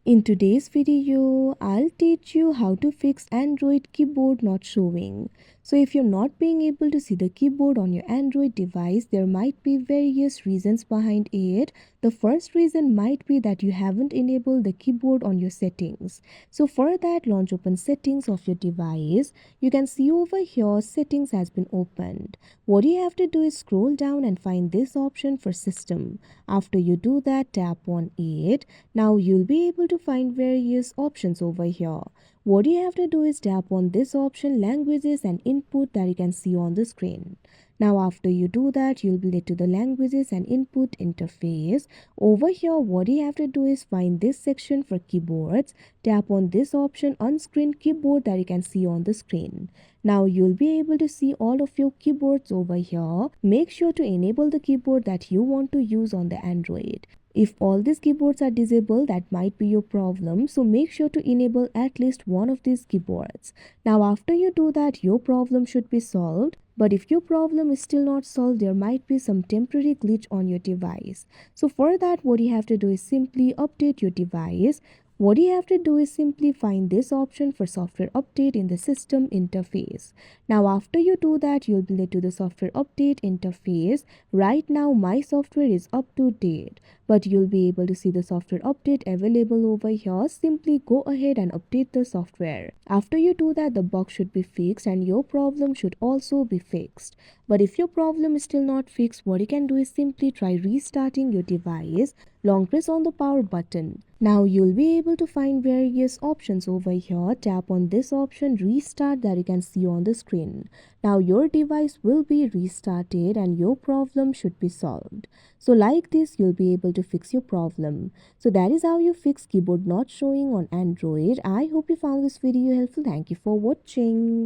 In today's video, I'll teach you how to fix Android keyboard not showing. So if you're not being able to see the keyboard on your Android device, there might be various reasons behind it. The first reason might be that you haven't enabled the keyboard on your settings. So for that, launch open settings of your device. You can see over here settings has been opened. What you have to do is scroll down and find this option for system. After you do that, tap on it. Now you'll be able to find various options over here. What you have to do is tap on this option languages and input that you can see on the screen. Now after you do that, you'll be led to the languages and input interface. Over here, what you have to do is find this section for keyboards. Tap on this option on screen keyboard that you can see on the screen. Now you'll be able to see all of your keyboards over here. Make sure to enable the keyboard that you want to use on the Android. If all these keyboards are disabled, that might be your problem. So make sure to enable at least one of these keyboards. Now after you do that, your problem should be solved. But if your problem is still not solved, there might be some temporary glitch on your device. So for that, what you have to do is simply update your device. What you have to do is simply find this option for software update in the system interface. Now after you do that, you'll be led to the software update interface. Right now my software is up to date, but you'll be able to see the software update available over here. Simply go ahead and update the software. After you do that, the bug should be fixed and your problem should also be fixed. But if your problem is still not fixed, what you can do is simply try restarting your device. Long press on the power button. Now you'll be able to find various options over here. Tap on this option restart that you can see on the screen. Now your device will be restarted and your problem should be solved. So like this, you'll be able to fix your problem. So that is how you fix keyboard not showing on Android. I hope you found this video helpful. Thank you for watching.